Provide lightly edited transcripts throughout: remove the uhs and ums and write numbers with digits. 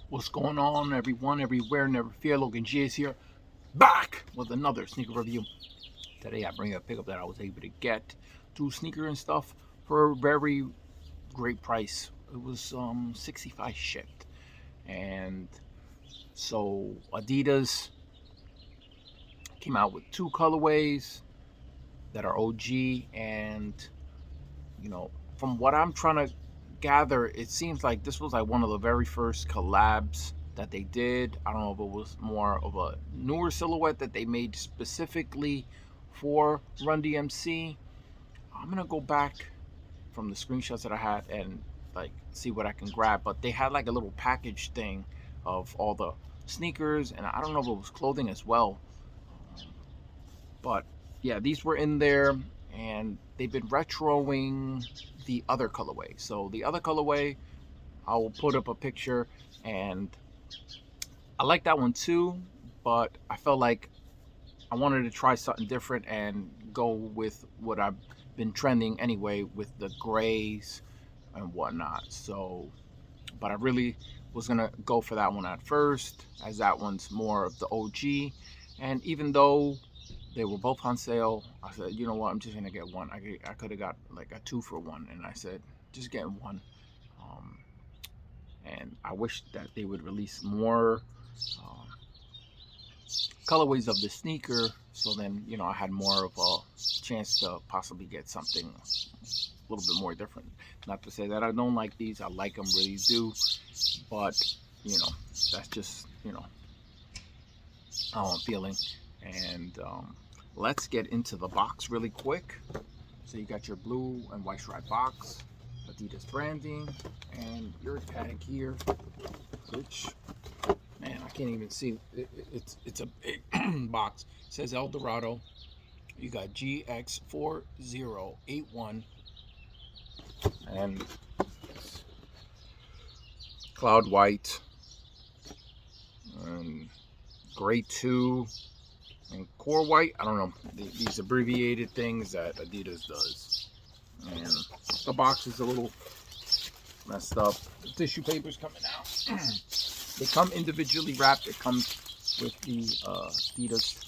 What's going on, everyone, everywhere, never fear. Logan G is here, back with another sneaker review. Today I bring a pickup that I was able to get through Sneaker and Stuff for a very great price. It was 65 shipped, and so Adidas came out with two colorways that are OG, and you know, from what I'm trying to gather, it seems like this was like one of the very first collabs that they did. I don't know if it was more of a newer silhouette that they made specifically for Run DMC. I'm gonna go back from the screenshots that I had and like see what I can grab, but they had like a little package thing of all the sneakers, and I don't know if it was clothing as well, but yeah, these were in there, and they've been retroing the other colorway. So the other colorway, I will put up a picture, and I like that one too, but I felt like I wanted to try something different and go with what I've been trending anyway with the grays and whatnot. So, but I really was gonna go for that one at first, as that one's more of the OG. And even though they were both on sale, I said, you know what, I'm just gonna get one. I could have got like a 2-for-1, and I said, just get one. And I wish that they would release more colorways of the sneaker, so then, you know, I had more of a chance to possibly get something a little bit more different. Not to say that I don't like these, I like them, really do, but you know, that's just, you know, how I'm feeling. And let's get into the box really quick. So you got your blue and white stripe box, Adidas branding, and your tag here, which, man, I can't even see. It's a big box. It says El Dorado. You got GX4081, and cloud white, and gray 2, and core white. I don't know, these abbreviated things that Adidas does. And the box is a little messed up. The tissue paper's coming out. They come individually wrapped. It comes with the Adidas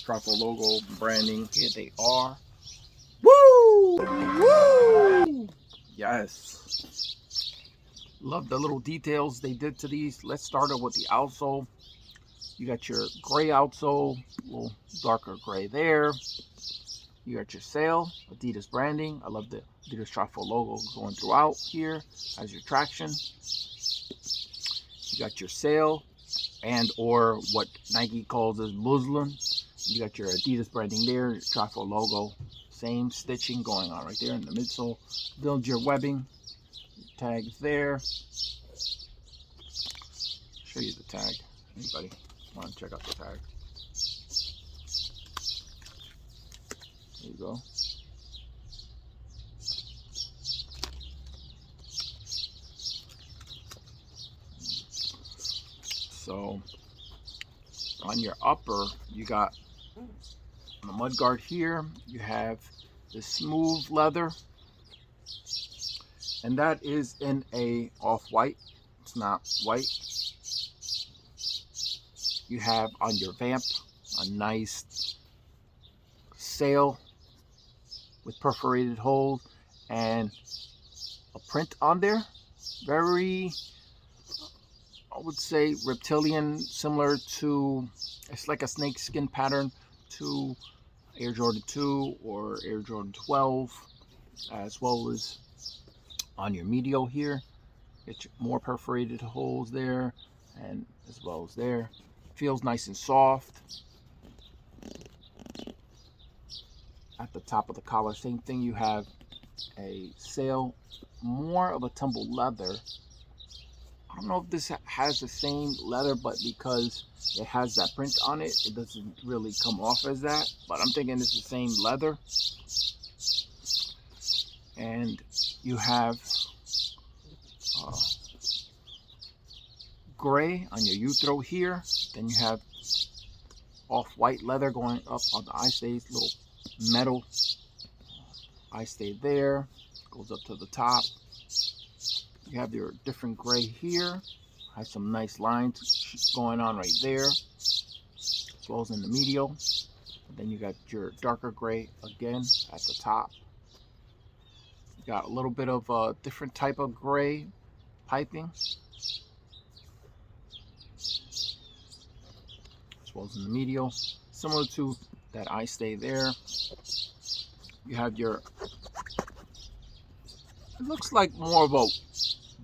Trefoil logo branding. Here they are. Woo! Woo! Yes. Love the little details they did to these. Let's start it with the outsole. You got your gray outsole, a little darker gray there. You got your sail, Adidas branding. I love the Adidas Trefoil logo going throughout here as your traction. You got your sail, and or what Nike calls as muslin. You got your Adidas branding there, your Trefoil logo. Same stitching going on right there in the midsole. Build your webbing. Tags there. Show you the tag. Anybody want to check out the tag? There you go. So on your upper, you got on the mud guard here, you have the smooth leather, and that is in a off-white. It's not white. You have on your vamp a nice sail with perforated holes and a print on there. Very, I would say, reptilian, similar to, it's like a snakeskin pattern to Air Jordan 2 or Air Jordan 12, as well as on your medial here. Get your more perforated holes there, and as well as there. Feels nice and soft. At the top of the collar, same thing, you have a sail, more of a tumbled leather. I don't know if this has the same leather, but because it has that print on it, it doesn't really come off as that, but I'm thinking it's the same leather. And you have gray on your U-throw here. Then you have off-white leather going up on the eye stays, little metal eye stay there, goes up to the top. You have your different gray here, has some nice lines going on right there, as well as in the medial. And then you got your darker gray again at the top. You got a little bit of a different type of gray piping, as well as in the medial, similar to that eye stay there. You have your, it looks like more of a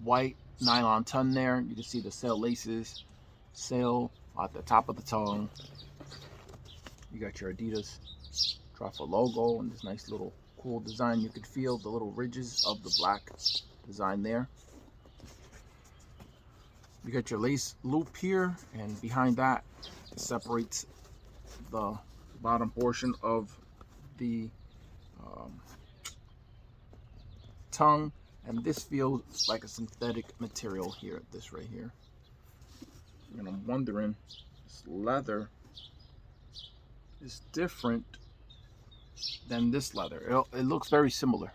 white nylon ton there. You can see the sail laces, sail at the top of the tongue. You got your Adidas Trefoil logo and this nice little cool design. You could feel the little ridges of the black design there. You got your lace loop here, and behind that it separates the bottom portion of the tongue, and this feels like a synthetic material here, this right here. And I'm wondering, this leather is different than this leather. It looks very similar,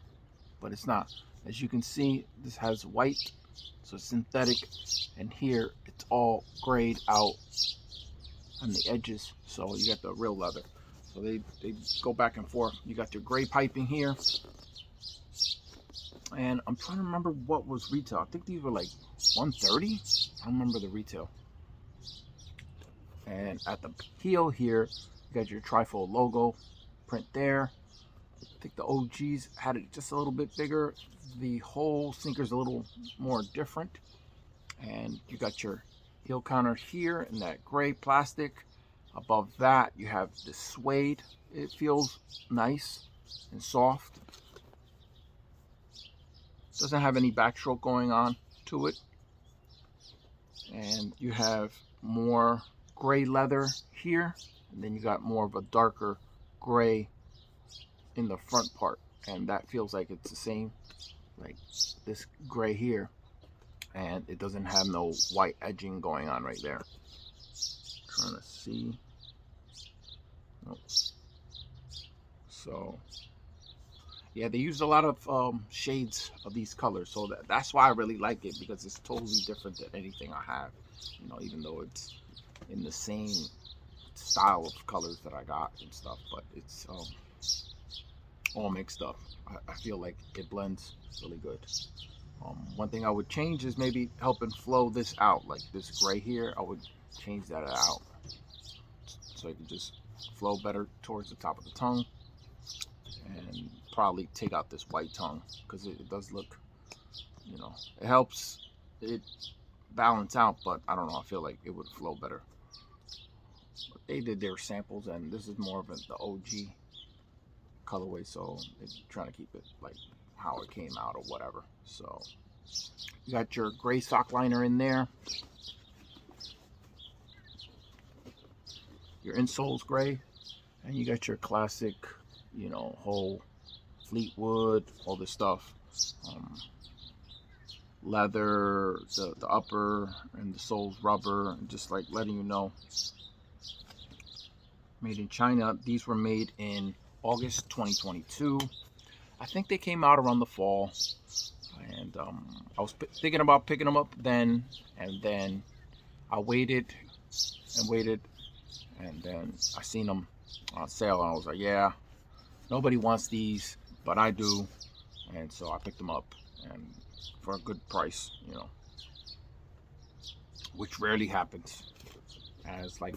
but it's not. As you can see, this has white, so it's synthetic, and here it's all grayed out on the edges, so you got the real leather. So they go back and forth. You got your gray piping here, and I'm trying to remember what was retail. I think these were like $130. I don't remember the retail. And at the heel here, you got your Trefoil logo print there. I think the OGs had it just a little bit bigger. The whole sneaker's a little more different. And you got your heel counter here in that gray plastic. Above that, you have the suede. It feels nice and soft. Doesn't have any backstroke going on to it. And you have more gray leather here, and then you got more of a darker gray in the front part, and that feels like it's the same, like this gray here, and it doesn't have no white edging going on right there. Trying to see. Nope. So yeah, they used a lot of shades of these colors, so that's why I really like it, because it's totally different than anything I have, you know, even though it's in the same style of colors that I got and stuff, but it's all mixed up. I feel like it blends really good. One thing I would change is maybe helping flow this out, like this gray here. I would change that out so it can just flow better towards the top of the tongue, and probably take out this white tongue, because it does look, you know, it helps it balance out, but I don't know, I feel like it would flow better. But they did their samples, and this is more of the OG colorway, so they're trying to keep it like how it came out or whatever. So you got your gray sock liner in there. Your insole's gray, and you got your classic, you know, whole Fleetwood, all this stuff. Leather, the upper and the sole's rubber, and just like letting you know, made in China. These were made in August 2022. I think they came out around the fall, and I was thinking about picking them up then, and then I waited and waited, and then I seen them on sale, and I was like, yeah, nobody wants these, but I do, and so I picked them up, and for a good price, you know, which rarely happens. As like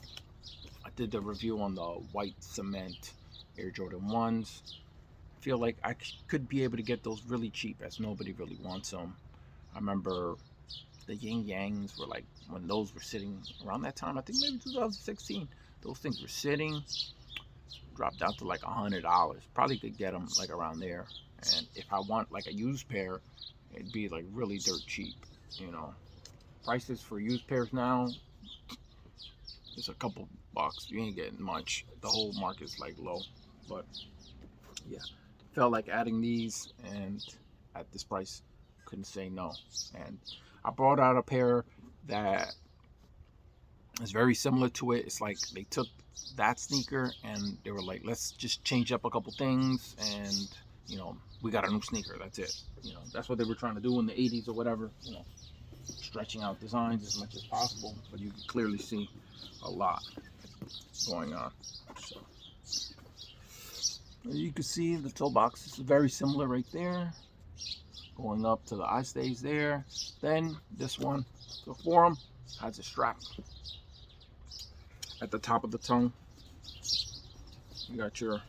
I did the review on the white cement Air Jordan 1s. I feel like I could be able to get those really cheap, as nobody really wants them. I remember the Yin Yangs were like, when those were sitting around that time, I think maybe 2016, those things were sitting, dropped down to like $100. Probably could get them like around there. And if I want like a used pair, it'd be like really dirt cheap, you know. Prices for used pairs now, it's a couple bucks. You ain't getting much. The whole market's like low, but yeah, felt like adding these, and at this price, couldn't say no. And I brought out a pair that It's very similar to it. It's like they took that sneaker and they were like, let's just change up a couple things, and you know, we got a new sneaker. That's it. You know, that's what they were trying to do in the 80s or whatever. You know, stretching out designs as much as possible, but you can clearly see a lot going on. So you can see the toe box is very similar right there, going up to the eye stays there. Then this one, the forum, has a strap at the top of the tongue. You got your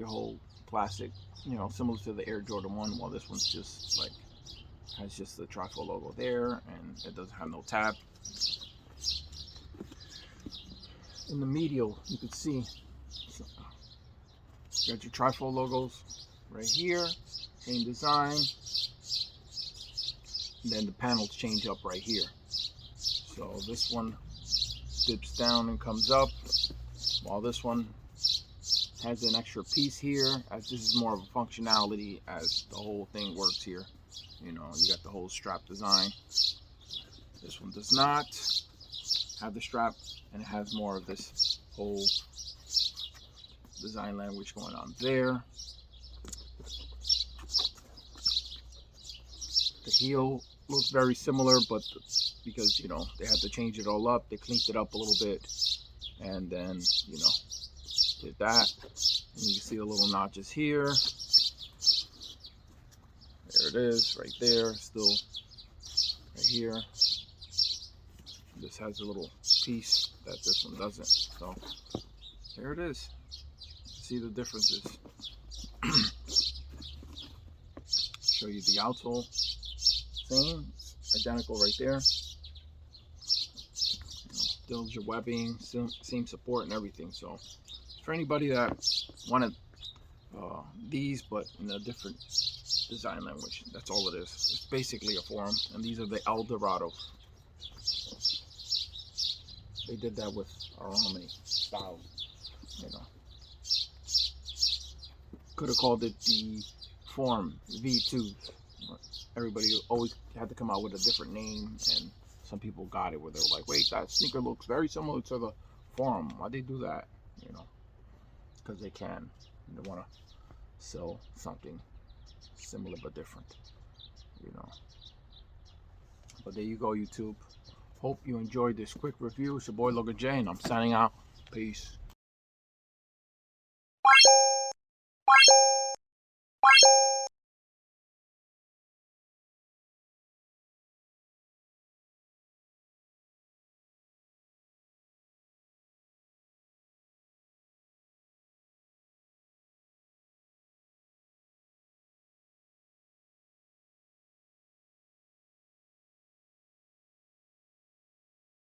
whole plastic, you know, similar to the Air Jordan 1, while this one's just like has just the Trefoil logo there, and it doesn't have no tab. In the medial, you can see you got your Trefoil logos right here, same design. And then the panels change up right here. So this one dips down and comes up, while this one has an extra piece here, as this is more of a functionality as the whole thing works here. You know, you got the whole strap design. This one does not have the strap, and it has more of this whole design language going on there. The heel looks very similar, but because, you know, they had to change it all up, they cleaned it up a little bit, and then, you know, did that. And you can see the little notches here. There it is, right there, still right here. This has a little piece that this one doesn't. So there it is. See the differences. Show you the outsole. Same, identical right there. Still your webbing, same support and everything. So for anybody that wanted these but in a different design language, that's all it is. It's basically a forum, and these are the El Dorado. They did that with I don't know how many styles, you know. Could have called it the Forum V2. Everybody always had to come out with a different name, and some people got it where they're like, wait, that sneaker looks very similar to the Forum. Why'd they do that? You know, because they can. They want to sell something similar but different, you know. But there you go, YouTube. Hope you enjoyed this quick review. It's your boy Logan J, and I'm signing out. Peace.